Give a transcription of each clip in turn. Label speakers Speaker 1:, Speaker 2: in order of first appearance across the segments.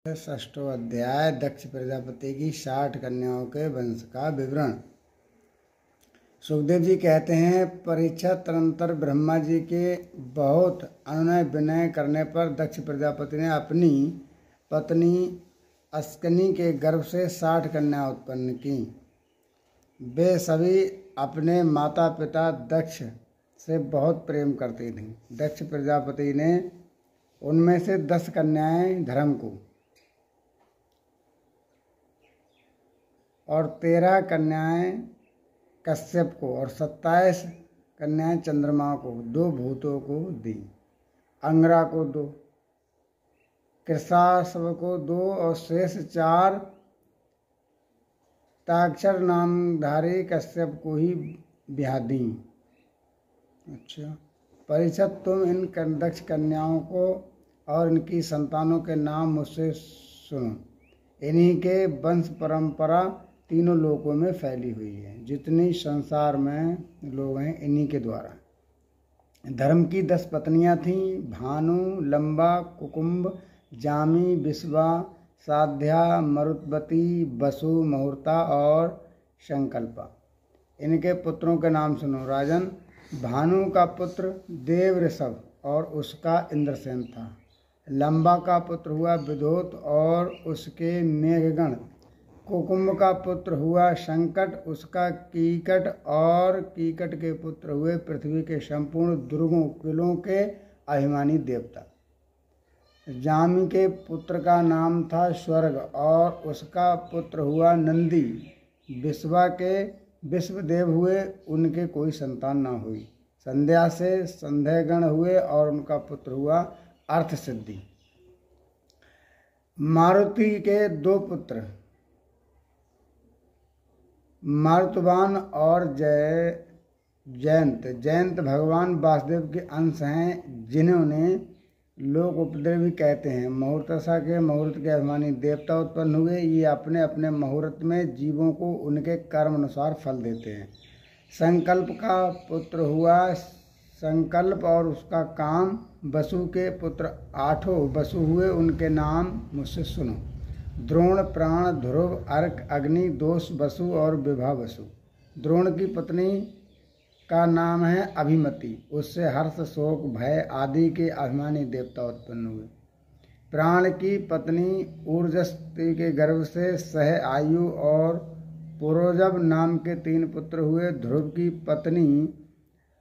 Speaker 1: षष्ठो अध्याय दक्ष प्रजापति की 60 कन्याओं के वंश का विवरण। सुखदेव जी कहते हैं, परीक्षा तदनंतर ब्रह्मा जी के बहुत अनुनय विनय करने पर दक्ष प्रजापति ने अपनी पत्नी अस्कनी के गर्भ से 60 कन्या उत्पन्न की। वे सभी अपने माता पिता दक्ष से बहुत प्रेम करती थीं। दक्ष प्रजापति ने उनमें से 10 कन्याएं धर्म को और 13 कन्याएं कश्यप को और 27 कन्याएं चंद्रमा को, 2 भूतों को दी। अंगरा को 2, कृशाश्व को 2 और शेष 4 ताक्षर नामधारी कश्यप को ही ब्याह दी। अच्छा, परीक्षित, तुम इन दक्ष कन्याओं को और इनकी संतानों के नाम मुझसे सुनो। इन्हीं के वंश परंपरा तीनों लोकों में फैली हुई है। जितनी संसार में लोग हैं इन्हीं के द्वारा। धर्म की 10 पत्नियां थीं, भानु, लंबा, कुकुम्भ, जामी, विश्वा, साध्या, मरुत्वती, वसु, मुहूर्ता और संकल्पा। इनके पुत्रों के नाम सुनो। राजन, भानु का पुत्र देव ऋषभ और उसका इंद्रसेन था। लंबा का पुत्र हुआ विधोत और उसके मेघगण। कुकुम्भ का पुत्र हुआ संकट, उसका कीकट और कीकट के पुत्र हुए पृथ्वी के संपूर्ण दुर्गों किलों के अभिमानी देवता। जामी के पुत्र का नाम था स्वर्ग और उसका पुत्र हुआ नंदी। विश्वा के विश्वदेव हुए, उनके कोई संतान न हुई। संध्या से संध्यागण हुए और उनका पुत्र हुआ अर्थ सिद्धि। मारुति के 2 पुत्र मारुतवान और जयंत भगवान वासुदेव के अंश हैं, जिन्होंने लोग उपद्रवी कहते हैं। मुहूर्तसा के मुहूर्त के अभिमानी देवता उत्पन्न हुए। ये अपने अपने मुहूर्त में जीवों को उनके कर्म अनुसार फल देते हैं। संकल्प का पुत्र हुआ संकल्प और उसका काम। वसु के पुत्र 8 वसु हुए, उनके नाम मुझसे सुनो। द्रोण, प्राण, ध्रुव, अर्क, अग्नि, दोष, वसु और विभा वसु। द्रोण की पत्नी का नाम है अभिमति। उससे हर्ष, शोक, भय आदि के अभिमानी देवता उत्पन्न हुए। प्राण की पत्नी ऊर्जस्ती के गर्भ से सह, आयु और पुरोजब नाम के 3 पुत्र हुए। ध्रुव की पत्नी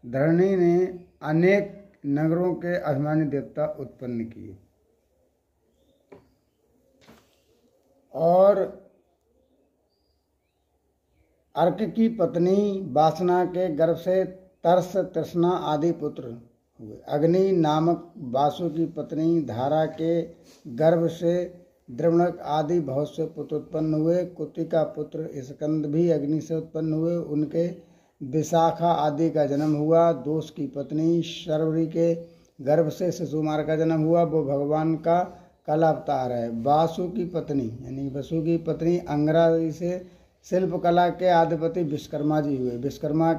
Speaker 1: धरणी ने अनेक नगरों के अभिमानी देवता उत्पन्न किए। और अर्क की पत्नी वासना के गर्भ से तरस, तृष्णा आदि पुत्र हुए। अग्नि नामक वासु की पत्नी धारा के गर्भ से द्रवणक आदि बहुत से पुत्र उत्पन्न हुए। कुति का पुत्र स्कंद भी अग्नि से उत्पन्न हुए, उनके विशाखा आदि का जन्म हुआ। दोष की पत्नी शर्वरी के गर्भ से शिशुमार का जन्म हुआ, वो भगवान का कला अवतार है। वासु की पत्नी यानी वसु की पत्नी अंगरा से शिल्प कला के आदिपति विश्वकर्मा जी हुए। विश्वकर्मा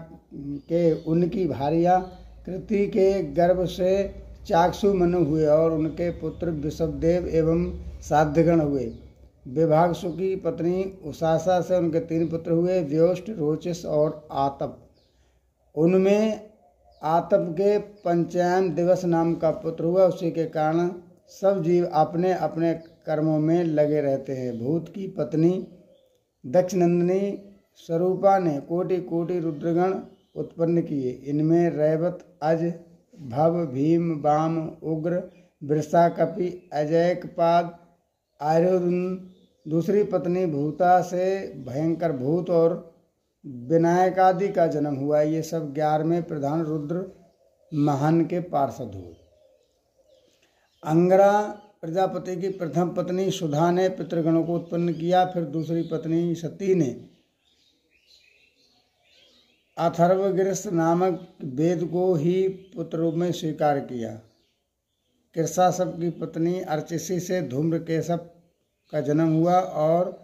Speaker 1: के उनकी भार्या कृति के गर्भ से चाक्षु मनु हुए और उनके पुत्र विषभदेव एवं साध्यगण हुए। विभागसु की पत्नी उषासा से उनके 3 पुत्र हुए, व्योष्ट, रोचिस और आतप। उनमें आतप के पंचायन दिवस नाम का पुत्र हुआ। उसी के कारण सब जीव अपने अपने कर्मों में लगे रहते हैं। भूत की पत्नी दक्षनंदिनी स्वरूपा ने कोटि कोटि रुद्रगण उत्पन्न किए। इनमें रैवत, अज, भव, भीम, वाम, उग्र, वृषा, कपि, अजैकपाद, आर्योदन। दूसरी पत्नी भूता से भयंकर भूत और विनायक आदि का जन्म हुआ। ये सब 11वें प्रधान रुद्र महान के पार्षद हुए। अंगरा प्रजापति की प्रथम पत्नी सुधा ने पितृगणों को उत्पन्न किया। फिर दूसरी पत्नी सती ने अथर्वगिरिस नामक वेद को ही पुत्र रूप में स्वीकार किया। कृशाश्व की पत्नी अर्चिसी से धूम्रकेशव का जन्म हुआ और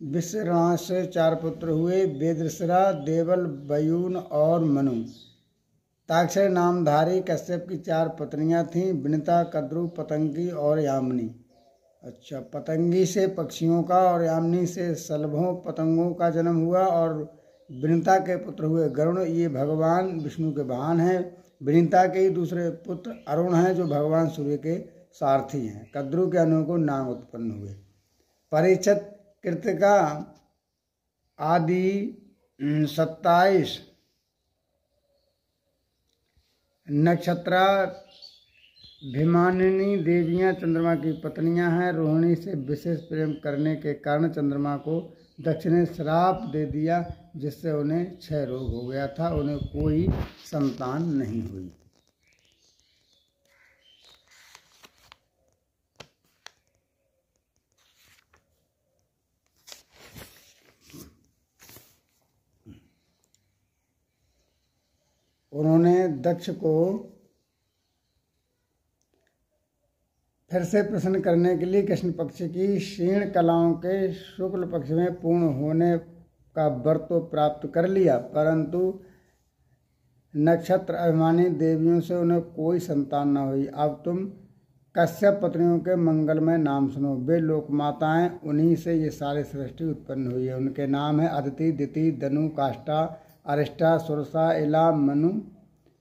Speaker 1: विश्वरणा से 4 पुत्र हुए, वेदृषरा, देवल, वयून और मनु। ताक्षय नामधारी कश्यप की 4 पत्नियां थीं, विनिता, कद्रु, पतंगी और यामिनी। अच्छा, पतंगी से पक्षियों का और यामिनी से शलभों पतंगों का जन्म हुआ। और विनिता के पुत्र हुए गरुण, ये भगवान विष्णु के वाहन हैं। विनिता के ही दूसरे पुत्र अरुण हैं, जो भगवान सूर्य के सारथी हैं। कद्रु के अनुकूल नाम उत्पन्न हुए। परिचित, कृतिका आदि 27 नक्षत्राभिमानिनी देवियां चंद्रमा की पत्नियां हैं। रोहिणी से विशेष प्रेम करने के कारण चंद्रमा को दक्ष ने श्राप दे दिया, जिससे उन्हें क्षय रोग हो गया था। उन्हें कोई संतान नहीं हुई। उन्होंने दक्ष को फिर से प्रसन्न करने के लिए कृष्ण पक्ष की क्षीण कलाओं के शुक्ल पक्ष में पूर्ण होने का व्रत तो प्राप्त कर लिया, परंतु नक्षत्र अभिमानी देवियों से उन्हें कोई संतान न हुई। अब तुम कश्यप पत्नियों के मंगलमय नाम सुनो। वे लोकमाताएं, उन्हीं से ये सारी सृष्टि उत्पन्न हुई है। उनके नाम है अदिति, दिति, दनु, काष्ठा, अरिष्टा, सुरसा, इला, मनु,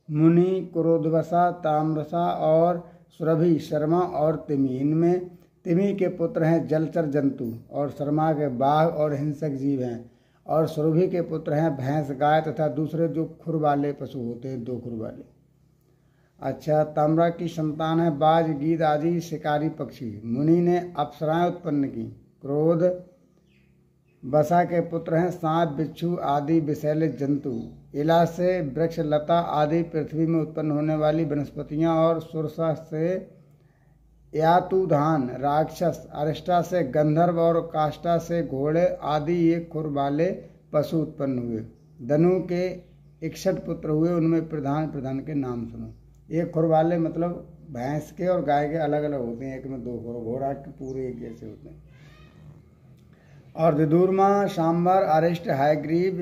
Speaker 1: मुनि, क्रोधवसा, ताम्रसा और सुरभि, शर्मा और तिमि। इनमें तिमि के पुत्र हैं जलचर जंतु, और शर्मा के बाघ और हिंसक जीव हैं, और सुरभि के पुत्र हैं भैंस, गाय तथा दूसरे जो खुर वाले पशु होते हैं, 2 खुर वाले। अच्छा, ताम्रा की संतान है बाज, गीद आदि शिकारी पक्षी। मुनि ने अप्सराएं उत्पन्न की। क्रोध वसा के पुत्र हैं सांप, बिच्छू आदि विषैले जंतु। इला से वृक्ष, लता आदि पृथ्वी में उत्पन्न होने वाली वनस्पतियां, और सुरसा से यातुधान राक्षस, अरिष्टा से गंधर्व और काष्ठा से घोड़े आदि 1 खुर वाले पशु उत्पन्न हुए। धनु के 61 पुत्र हुए। उनमें प्रधान के नाम सुनो। 1 खुर वाले मतलब भैंस के और गाय के अलग अलग होते हैं, एक में 2 खुर, घोड़ा के पूरे एक जैसे होते हैं। और विदुरमा, सांबर, अरिष्ट, हायग्रीव,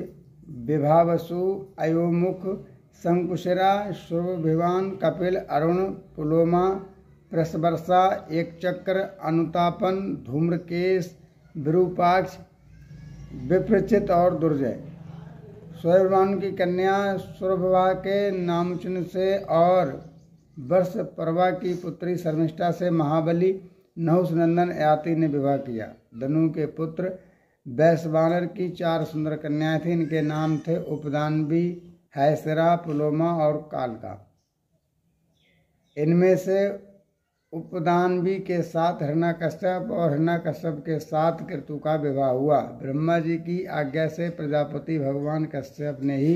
Speaker 1: विभावसु, अयोमुख, शंकुशिरा, सुरभिवान, कपिल, अरुण, पुलोमा, प्रसवर्षा, एक चक्र, अनुतापन, धूम्रकेश, विरूपाक्ष, विप्रचित और दुर्जय। स्वयंवान की कन्या सुरभवा के नामचिन्ह से और वर्ष परवा की पुत्री शर्मिष्ठा से महाबली नहुष नंदन याति ने विवाह किया। धनु के पुत्र वैश्वानर की 4 सुंदर कन्याएं थीं। इनके नाम थे उपदानवी, हैसरा, पुलोमा और कालका। इनमें से उपदानवी के साथ हिरण्यकश्यप और हिरण्यकश्यप के साथ कृतु का विवाह हुआ। ब्रह्मा जी की आज्ञा से प्रजापति भगवान कश्यप ने ही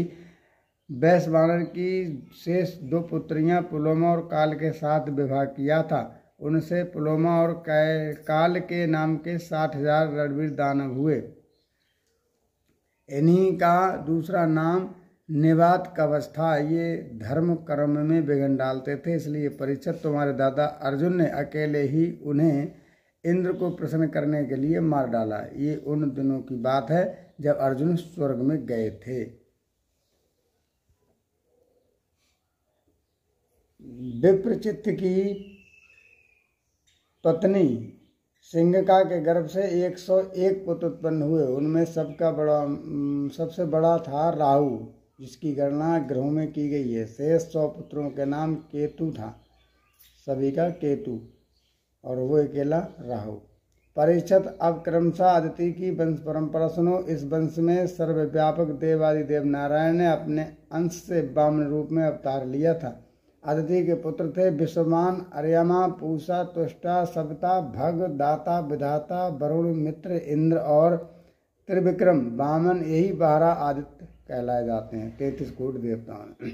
Speaker 1: वैश्वानर की शेष 2 पुत्रियां पुलोमा और काल के साथ विवाह किया था। उनसे पुलोमा और काल के नाम के 60,000 रणवीर दानव हुए। इन्हीं का दूसरा नाम निवात कवच था। ये धर्म कर्म में विघ्न डालते थे, इसलिए परीक्षित तुम्हारे दादा अर्जुन ने अकेले ही उन्हें इंद्र को प्रसन्न करने के लिए मार डाला। ये उन दिनों की बात है जब अर्जुन स्वर्ग में गए थे। विप्रचित्त की पत्नी सिंघका के गर्भ से 101 पुत्र उत्पन्न हुए। उनमें सबसे बड़ा था राहु, जिसकी गणना ग्रहों में की गई है। शेष 100 पुत्रों के नाम केतु था, सभी का केतु, और वो अकेला राहु। परीक्षित, अब क्रमशः अदिति की वंश परंपरा सुनो। इस वंश में सर्वव्यापक देवादिदेव नारायण ने अपने अंश से वामन रूप में अवतार लिया था। अदिति के पुत्र थे विश्वमान, अर्यमा, पूषा, तुष्टा, सविता, भग, दाता, विधाता, वरुण, मित्र, इंद्र और त्रिविक्रम। वामन यही 12 आदित्य कहलाए जाते हैं, 33 कोटि देवताओं।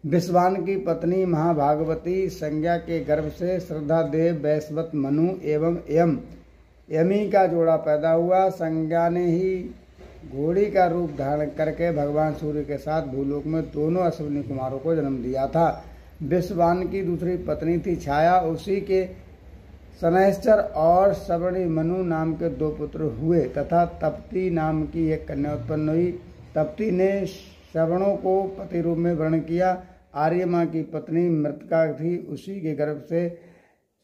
Speaker 1: विश्वान की पत्नी महाभागवती संज्ञा के गर्भ से श्रद्धा देव, वैश्वत, मनु एवं यमी का जोड़ा पैदा हुआ। संज्ञा ने ही घोड़ी का रूप धारण करके भगवान सूर्य के साथ भूलोक में दोनों अश्विनी कुमारों को जन्म दिया था। विश्वान की दूसरी पत्नी थी छाया। उसी के सनैश्चर और सवर्णी मनु नाम के 2 पुत्र हुए तथा तप्ती नाम की एक कन्या उत्पन्न हुई। तप्ती ने श्रवणों को पति रूप में वर्ण किया। आर्यमा की पत्नी मृतका थी। उसी के गर्भ से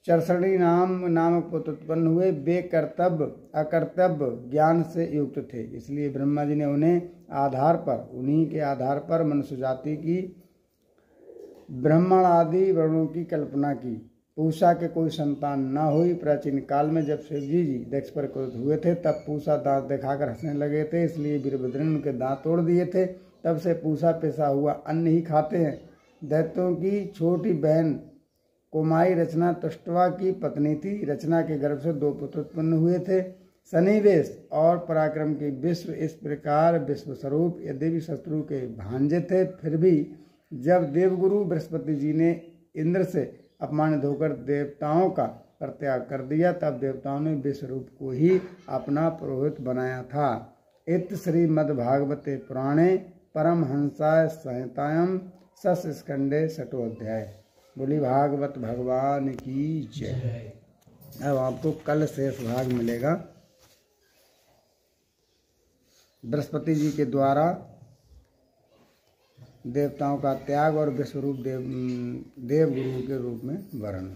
Speaker 1: चरसड़ी नामक पुत्र उत्पन्न हुए। वे कर्तव्य अकर्तव्य ज्ञान से युक्त थे, इसलिए ब्रह्मा जी ने उन्हीं के आधार पर मनुष्य जाति की ब्राह्मण आदि वर्णों की कल्पना की। पूषा के कोई संतान न हुई। प्राचीन काल में जब शिवजी जी दक्ष पर क्रोधित हुए थे तब पूषा दांत दिखाकर हंसने लगे थे, इसलिए वीरभद्र ने उनके दांत तोड़ दिए थे। तब से पूषा पिसा हुआ अन्न ही खाते हैं। दैत्यों की छोटी बहन कुमाई रचना तुष्टवा की पत्नी थी। रचना के गर्भ से 2 पुत्र उत्पन्न हुए थे। सन्निवेश और पराक्रम के विश्व इस प्रकार विश्व स्वरूप यद्यपि शत्रु के भांजे थे, फिर भी जब देवगुरु बृहस्पति जी ने इंद्र से अपमानित होकर देवताओं का परित्याग कर दिया, तब देवताओं ने विश्वरूप को ही अपना पुरोहित बनाया था। इत श्रीमद्भागवते पुराणे परमहंसाय संहितायां षष्ठस्कंधे छठो अध्याय। बोली भागवत भगवान की जय। अब आपको कल शेष भाग मिलेगा। बृहस्पति जी के द्वारा देवताओं का त्याग और विश्वरूप देवगुरु के रूप में वर्ण।